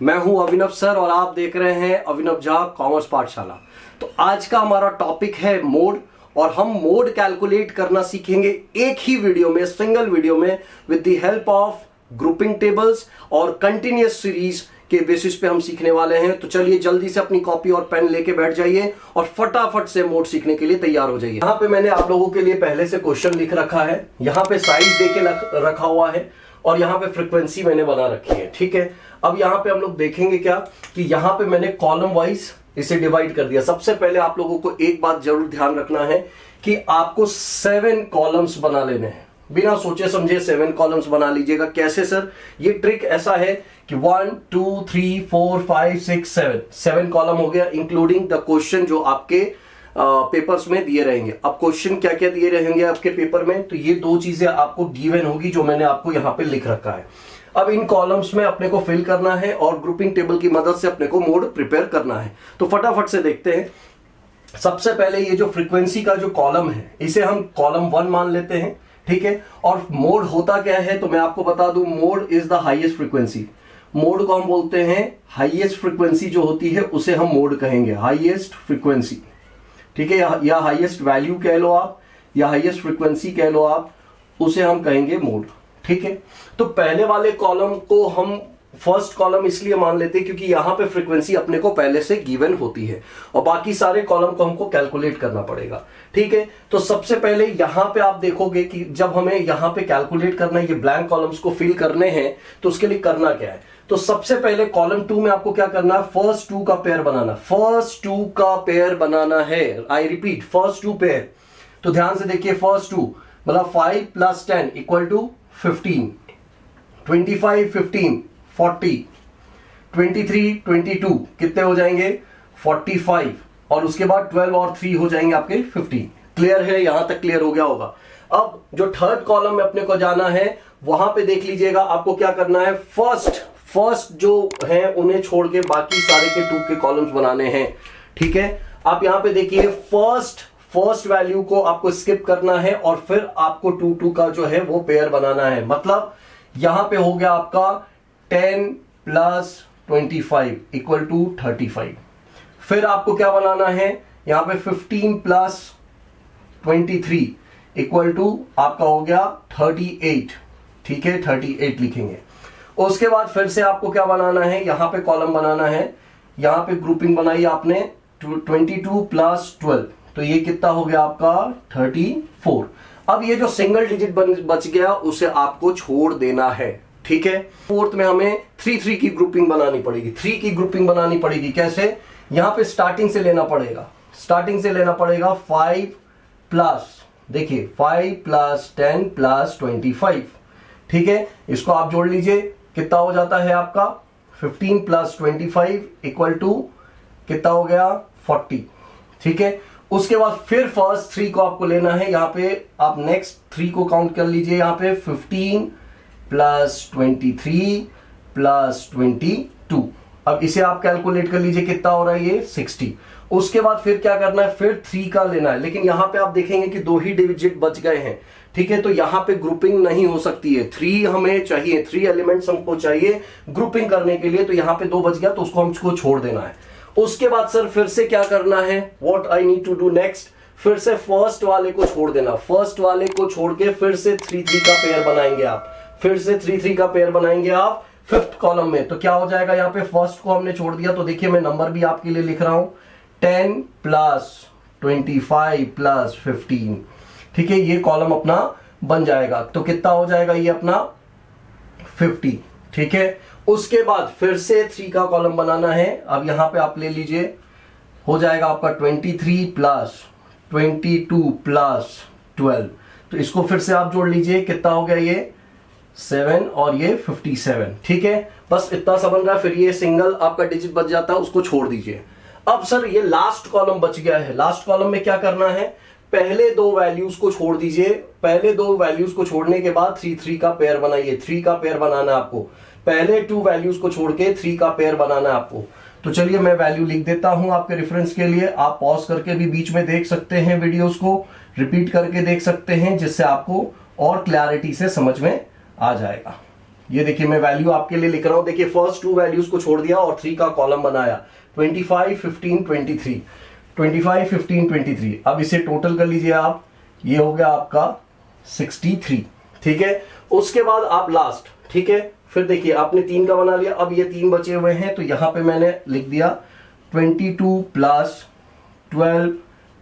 मैं हूं अभिनव सर और आप देख रहे हैं अभिनव झा कॉमर्स पाठशाला। तो आज का हमारा टॉपिक है मोड और हम मोड कैलकुलेट करना सीखेंगे एक ही वीडियो में, सिंगल वीडियो में, with the help of grouping tables और कंटिन्यूअस सीरीज के बेसिस पे हम सीखने वाले हैं। तो चलिए जल्दी से अपनी कॉपी और पेन लेके बैठ जाइए और फटाफट से मोड सीखने के लिए तैयार हो जाइए। यहाँ पे मैंने आप लोगों के लिए पहले से क्वेश्चन लिख रखा है, यहाँ पे साइज देके रखा हुआ है और यहाँ पे फ्रीक्वेंसी मैंने बना रखी है। ठीक है, अब यहाँ पे हम लोग देखेंगे क्या कि यहाँ पे मैंने कॉलम वाइज इसे डिवाइड कर दिया। सबसे पहले आप लोगों को एक बात जरूर ध्यान रखना है कि आपको 7 कॉलम्स बना लेने हैं, बिना सोचे समझे 7 कॉलम्स बना लीजिएगा। कैसे सर? ये ट्रिक ऐसा है कि 1 2 3 4 5 6 7 कॉलम हो गया, इंक्लूडिंग द क्वेश्चन जो आपके पेपर्स में दिए रहेंगे। अब क्वेश्चन क्या क्या दिए रहेंगे आपके पेपर में, तो ये 2 चीजें आपको गिवन होगी जो मैंने आपको यहाँ पे लिख रखा है। अब इन कॉलम्स में अपने को फिल करना है और ग्रुपिंग टेबल की मदद से अपने को मोड प्रिपेयर करना है। तो फटाफट से देखते हैं। सबसे पहले ये जो फ्रीक्वेंसी का जो कॉलम है इसे हम कॉलम 1 मान लेते हैं। ठीक है, और मोड होता क्या है तो मैं आपको बता दूं, mode is the highest frequency. Mode को हम बोलते हैं हाईएस्ट फ्रीक्वेंसी जो होती है उसे हम मोड कहेंगे, हाईएस्ट फ्रीक्वेंसी। ठीक है, या हाईएस्ट वैल्यू कह लो आप या हाईएस्ट फ्रीक्वेंसी कह लो आप, उसे हम कहेंगे मोड। ठीक है, तो पहले वाले कॉलम को हम फर्स्ट कॉलम इसलिए मान लेते हैं क्योंकि यहां पे फ्रीक्वेंसी अपने को पहले से गिवन होती है और बाकी सारे कॉलम को हमको कैलकुलेट करना पड़ेगा। ठीक है, तो सबसे पहले यहां पे आप देखोगे कि जब हमें यहां पे कैलकुलेट करना है, ये ब्लैंक कॉलम्स को फिल करने हैं, तो उसके लिए करना क्या है। तो सबसे पहले कॉलम 2 में आपको क्या करना है, फर्स्ट 2 का पेयर बनाना, फर्स्ट 2 का पेयर बनाना है। I repeat, first 2 pair. तो ध्यान से देखिए, फर्स्ट 2 मतलब 5 + 10 = 15, 25 15 40, 23 22 कितने हो जाएंगे 45, और उसके बाद 12 और 3 हो जाएंगे आपके 15। क्लियर है? यहां तक क्लियर हो गया होगा। अब जो थर्ड कॉलम में अपने को जाना है वहां पे देख लीजिएगा, आपको क्या करना है, फर्स्ट जो है उन्हें छोड़ के बाकी सारे के 2 के कॉलम्स बनाने हैं। ठीक है, आप यहां पे देखिए फर्स्ट वैल्यू को आपको स्किप करना है और फिर आपको 2 का जो है वो पेयर बनाना है। मतलब यहां पे हो गया आपका 10 + 25 = 35। फिर आपको क्या बनाना है, यहां पे 15 + 23 = आपका हो गया 38। ठीक है, 38 लिखेंगे। उसके बाद फिर से आपको क्या बनाना है, यहां पे कॉलम बनाना है, यहां पे ग्रुपिंग बनाई आपने 22 + 12, तो ये कितना हो गया आपका 34। अब ये जो सिंगल डिजिट बच गया उसे आपको छोड़ देना है। ठीक है, फोर्थ में हमें 3 की ग्रुपिंग बनानी पड़ेगी। 3 की ग्रुपिंग बनानी पड़ेगी कैसे, यहां पे स्टार्टिंग से लेना पड़ेगा 5 देखिए 5 + 10 + 25। ठीक है, इसको आप जोड़ लीजिए, कितना हो जाता है आपका 15 + 25 = कितना हो गया 40। ठीक है, उसके बाद फिर फर्स्ट 3 को आपको लेना है, यहां पे आप नेक्स्ट 3 को काउंट कर लीजिए, यहां पे 15 + 23 + 22। अब इसे आप कैलकुलेट कर लीजिए कितना हो रहा है, ये 60। उसके बाद फिर क्या करना है, फिर 3 का लेना है, लेकिन यहां पे आप देखेंगे कि 2 ही डिजिट बच गए हैं। ठीक है, तो यहां पे ग्रुपिंग नहीं हो सकती है, 3 हमें चाहिए, 3 एलिमेंट्स हमको चाहिए ग्रुपिंग करने के लिए। तो यहां पे 2 बच गया तो उसको हमको छोड़ देना है। उसके बाद सर फिर से क्या करना है, what I need to do next, फिर से फर्स्ट वाले को छोड़ देना, फर्स्ट वाले को छोड़ के फिर से 3 का पेयर बनाएंगे आप, फिर से 3 का पेयर बनाएंगे आप फिफ्थ कॉलम में। तो क्या हो जाएगा, यहाँ पे फर्स्ट को हमने छोड़ दिया, तो देखिए मैं नंबर भी आपके लिए लिख रहा हूं 10 + 25 + 15। ठीक है, ये कॉलम अपना बन जाएगा, तो कितना हो जाएगा ये अपना 50। ठीक है, उसके बाद फिर से 3 का कॉलम बनाना है। अब यहां पे आप ले लीजिए, हो जाएगा आपका 23 + 22 + 12। तो इसको फिर से आप जोड़ लीजिए, कितना हो गया ये 7 और ये 57। ठीक है, बस इतना समझ रहा है। फिर ये सिंगल आपका डिजिट बच जाता है, उसको छोड़ दीजिए। अब सर ये लास्ट कॉलम बच गया है, लास्ट कॉलम में क्या करना है, पहले 2 वैल्यूज को छोड़ दीजिए। पहले 2 वैल्यूज को छोड़ने के बाद 3 का पेयर बनाइए, 3 का पेयर बनाना है आपको। पहले 2 वैल्यूज को छोड़ के 3 का पेयर बनाना है आपको। तो चलिए मैं वैल्यू लिख देता हूं आपके रेफरेंस के लिए, आप पॉज करके भी बीच में देख सकते हैं, वीडियोस को रिपीट करके देख सकते हैं, जिससे आपको और क्लैरिटी से समझ में आ जाएगा। ये देखिए मैं वैल्यू आपके लिए लिख रहा हूं, देखिए फर्स्ट 2 वैल्यूज को छोड़ दिया और 3 का कॉलम बनाया, 25, 15, 23, 25, 15, 23। अब इसे टोटल कर लीजिए आप, ये हो गया आपका 63, ठीक है। उसके बाद आप लास्ट, ठीक है, फिर देखिए आपने 3 का बना लिया, अब ये 3 बचे हुए हैं, तो यहां पे मैंने लिख दिया 22 प्लस 12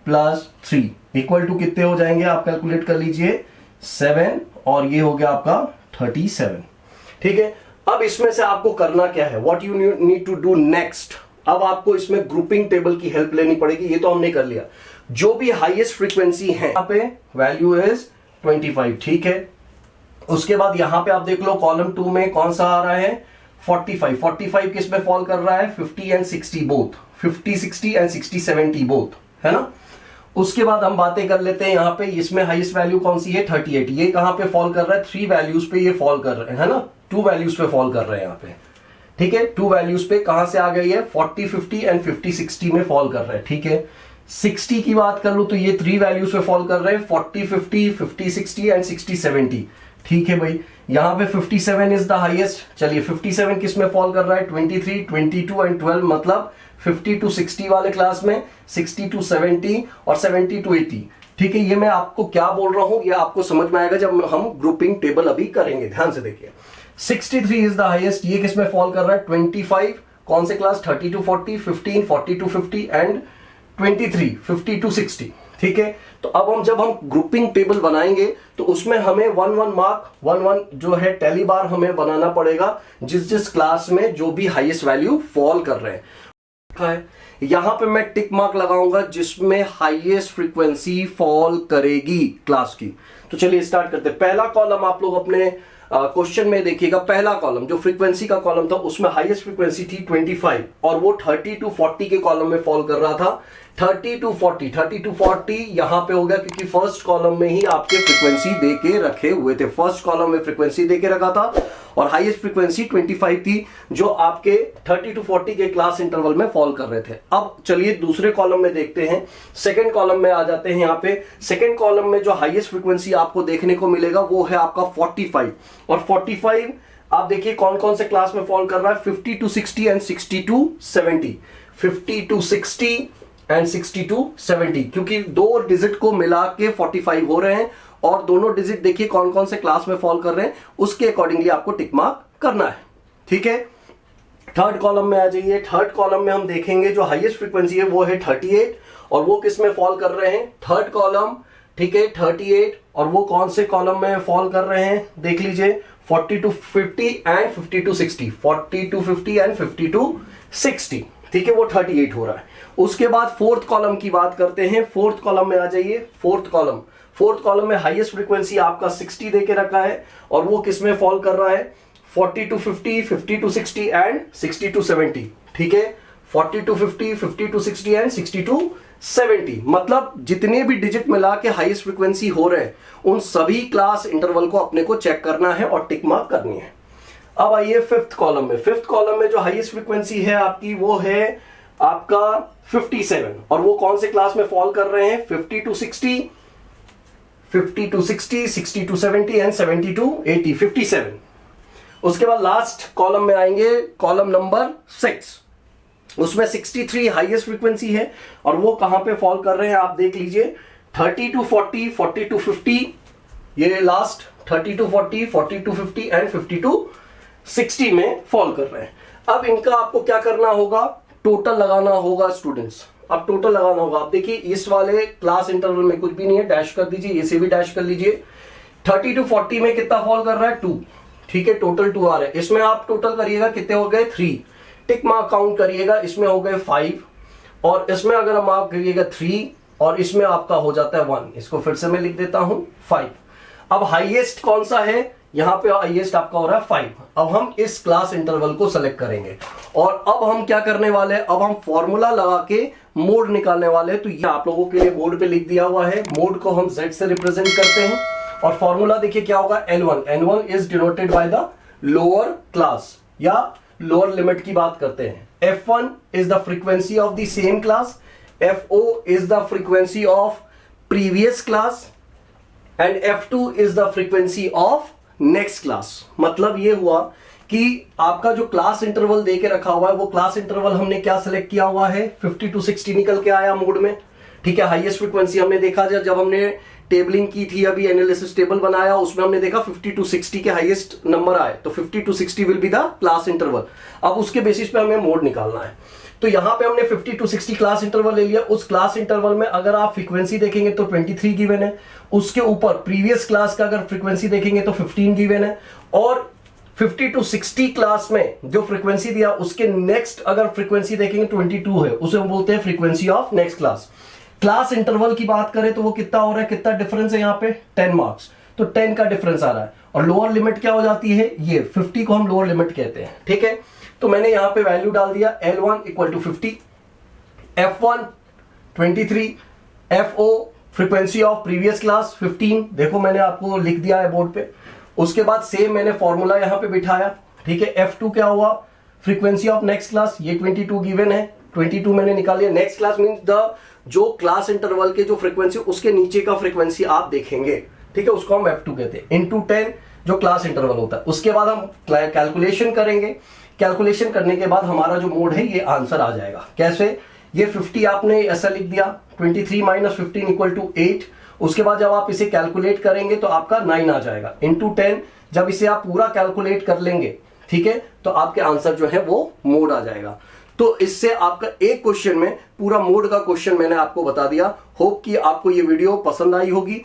प्लस 3 इक्वल टू कितने हो जाएंगे, आप कैलकुलेट कर लीजिए 7, और ये हो गया आपका 37, ठीक है। अब इसमें से आपको करना क्या है, what you need to do next, अब आपको इसमें ग्रुपिंग टेबल की हेल्प लेनी पड़ेगी। ये तो हमने कर लिया, जो भी हाईएस्ट फ्रीक्वेंसी है यहाँ पे वैल्यू इज 25, ठीक है। उसके बाद यहां पे आप देख लो कॉलम 2 में कौन सा आ रहा है, 45, 45 किस में फॉल कर रहा है, 50 एंड 60 बोथ, 50, 60 एंड 60, 70 बोथ, है ना। उसके बाद हम बातें कर लेते हैं यहाँ पे, इसमें हाईएस्ट वैल्यू कौन सी है, 38, ये कहां पे फॉल कर रहा है, 3 वैल्यूज पे ये फॉल कर रहे हैं, है ना, 2 वैल्यूज पे फॉल कर रहे हैं यहाँ पे, ठीक है। 2 वैल्यूज पे कहां से आ गई है, 40, 50 एंड 50, 60 में फॉल कर रहे हैं, ठीक है। 60 की बात कर लूं तो ये 3 वैल्यूज पे फॉल कर रहे हैं, 40, 50, 50, 60 एंड 60, 70, ठीक है भाई। यहां पे 57 इज द हाईएस्ट, चलिए 57 किस में फॉल कर रहा है, 23, 22 एंड 12, मतलब 50 to 60 वाले क्लास में, 60 to 70 और 70 to 80, ठीक है। ये मैं आपको क्या बोल रहा हूं, ये आपको समझ में आएगा जब हम ग्रुपिंग टेबल अभी करेंगे, ध्यान से देखिए। 63 इज द हाईएस्ट, ये किस में फॉल कर रहा है, 25 कौन से class, 30 to 40, 15, 40 to 50 and 23, 50 to 60, ठीक है। तो अब जब हम ग्रुपिंग टेबल बनाएंगे तो उसमें हमें 1 मार्क 1 जो है टैली बार हमें बनाना पड़ेगा, जिस क्लास में जो भी हाईएस्ट वैल्यू फॉल कर रहे हैं। यहां पे मैं टिक मार्क लगाऊंगा जिसमें हाईएस्ट फ्रीक्वेंसी फॉल करेगी क्लास की। तो चलिए स्टार्ट करते हैं। पहला कॉलम आप लोग अपने क्वेश्चन में देखिएगा, पहला कॉलम जो फ्रीक्वेंसी का कॉलम था उसमें हाईएस्ट फ्रीक्वेंसी थी 25 और वो 30 to 40 के कॉलम में फॉल कर रहा था। 30 to 40 यहां पे हो गया क्योंकि फर्स्ट कॉलम में ही आपके फ्रीक्वेंसी दे के रखे हुए थे, फर्स्ट कॉलम में फ्रीक्वेंसी दे के रखा था और हाईएस्ट फ्रीक्वेंसी 25 थी जो आपके 30 to 40 के क्लास इंटरवल में फॉल कर रहे थे। अब चलिए दूसरे कॉलम में देखते हैं, सेकंड कॉलम में आ जाते हैं। यहाँ पे सेकंड कॉलम में जो हाईएस्ट फ्रीक्वेंसी आपको देखने को मिलेगा वो है आपका 45 और 45 आप देखिए कौन कौन से क्लास में फॉल कर रहा है, 50 to 60 and 60 to 70, 50 to 60 and 60 to 70, क्योंकि दो डिजिट को मिला के 45 हो रहे हैं और दोनों डिजिट देखिए कौन कौन से क्लास में फॉल कर रहे हैं, उसके अकॉर्डिंगली आपको टिक मार्क करना है, ठीक है। थर्ड कॉलम में आ जाइए। थर्ड कॉलम में हम देखेंगे जो हाईएस्ट फ्रीक्वेंसी है वो है 38 और वो किस में फॉल कर रहे हैं, थर्ड कॉलम, ठीक है, 38 और वो कौन से कॉलम में फॉल कर रहे हैं देख लीजिए, 40 to 50 and 50 to 60, 40 to 50 and 50 to 60, ठीक है, वो 38 हो रहा है। उसके बाद फोर्थ कॉलम की बात करते हैं। फोर्थ कॉलम में आ जाइए। फोर्थ कॉलम में हाईएस्ट फ्रीक्वेंसी आपका 60 देके रखा है और वो किस में फॉल कर रहा है, 40 to 50, 50 to 60 एंड 60 to 70, ठीक है, 40 to 50, 50 to 60 एंड 60 to 70, मतलब जितने भी डिजिट मिला के हाईएस्ट फ्रीक्वेंसी हो रहे हैं उन सभी क्लास इंटरवल को अपने को चेक करना है और टिक मार्क करनी है। अब आइए फिफ्थ कॉलम में। फिफ्थ कॉलम में जो हाईएस्ट फ्रीक्वेंसी है आपकी वो है आपका 57 और वो कौन से क्लास में फॉल कर रहे हैं, 50 to 60, 50 to 60, 60 to 70 and 70 to 80, 57। उसके बाद लास्ट कॉलम में आएंगे, कॉलम नंबर 6, उसमें 63 हाईएस्ट फ्रीक्वेंसी है और वो कहां पे फॉल कर रहे हैं आप देख लीजिए, 30 to 40, 40 to 50, ये last 30 to 40, 40 to 50 and 50 to 60 में फॉल कर रहे हैं। अब इनका आपको क्या करना होगा, टोटल लगाना होगा स्टूडेंट्स। अब टोटल लगाना होगा, आप देखिए इस वाले क्लास इंटरवल में कुछ भी नहीं है, डैश कर दीजिए, इसे भी डैश कर लीजिए। 30 to 40 में कितना फॉल कर रहा है, 2, ठीक है, टोटल 2 आ रहा है। इसमें आप टोटल करिएगा कितने हो गए, 3, टिक मार्क काउंट करिएगा, इसमें हो गए 5 और इसमें अगर हम मार्क करिएगा 3 और इसमें आपका हो जाता है 1, इसको फिर से मैं लिख देता हूं 5। अब हाईएस्ट कौन सा है, यहां पे हाईएस्ट आपका हो रहा है 5। अब हम इस क्लास इंटरवल को सेलेक्ट करेंगे और अब हम क्या करने वाले हैं, अब हम फॉर्मूला लगा के मोड निकालने वाले हैं। तो ये आप लोगों के लिए बोर्ड पे लिख दिया हुआ है, मोड को हम Z से रिप्रेजेंट करते हैं और फॉर्मूला देखिए क्या होगा, N1 is denoted by the lower class या लोअर लिमिट की बात करते हैं। F1 is the frequency of the same class, FO is the frequency of previous class and F2 is the frequency of next class. मतलब ये हुआ कि आपका जो क्लास इंटरवल दे के रखा हुआ है वो क्लास इंटरवल हमने क्या सिलेक्ट किया हुआ है, 50 to 60 निकल के आया मोड में। ठीक है, हाईएस्ट फ्रीक्वेंसी हमने देखा जब हमने टेबलिंग की थी, अभी एनालिसिस टेबल बनाया, उसमें हमने देखा 50 to 60 के हाईएस्ट नंबर आए, तो 50 to 60 will be the class interval. अब उसके बेसिस पे हमें मोड निकालना है। तो यहां पे हमने 50 to 60 क्लास इंटरवल ले लिया। उस क्लास इंटरवल में अगर आप फ्रीक्वेंसी देखेंगे तो 23 गिवन है, उसके ऊपर प्रीवियस क्लास का अगर फ्रीक्वेंसी देखेंगे तो 15 गिवन है, और 50 to 60 क्लास में जो फ्रीक्वेंसी दिया उसके नेक्स्ट अगर फ्रीक्वेंसी देखेंगे 22 है, उसे हम बोलते हैं frequency of next class. Class interval की बात करें तो वो कितना हो रहा है, कितना डिफरेंस है यहाँ पे, 10 मार्क्स, तो 10 का डिफरेंस आ रहा है। और लोअर लिमिट क्या हो जाती है, ये 50 को हम लोअर लिमिट कहते हैं। ठीक है, तो मैंने यहां पे वैल्यू डाल दिया, L1 equal to 50, F1 23, FO frequency of previous class 15, देखो मैंने आपको लिख दिया है बोर्ड पे। उसके बाद सेम मैंने फॉर्मूला यहां पे बिठाया। ठीक है, F2 क्या हुआ, फ्रीक्वेंसी ऑफ नेक्स्ट क्लास, ये 22 गिवन है, 22 मैंने निकाल लिया। नेक्स्ट क्लास मींस द जो क्लास इंटरवल के जो फ्रीक्वेंसी उसके नीचे का फ्रीक्वेंसी आप देखेंगे, ठीक है, उसको हम F2 कहते हैं, इंटू 10 जो क्लास इंटरवल होता है। उसके बाद हम कैलकुलेशन करेंगे, कैलकुलेशन करने के बाद हमारा जो मोड है ये आंसर आ जाएगा। कैसे, ये 50 आपने ऐसा लिख दिया, 23 माइनस 15 इक्वल टू 8। उसके बाद जब आप इसे कैलकुलेट करेंगे तो आपका 9 आ जाएगा, इंटू 10। जब इसे आप पूरा कैलकुलेट कर लेंगे, ठीक है, तो आपके आंसर जो है वो मोड आ जाएगा। तो इससे आपका एक क्वेश्चन में पूरा मोड का क्वेश्चन मैंने आपको बता दिया। होप कि आपको ये वीडियो पसंद आई होगी।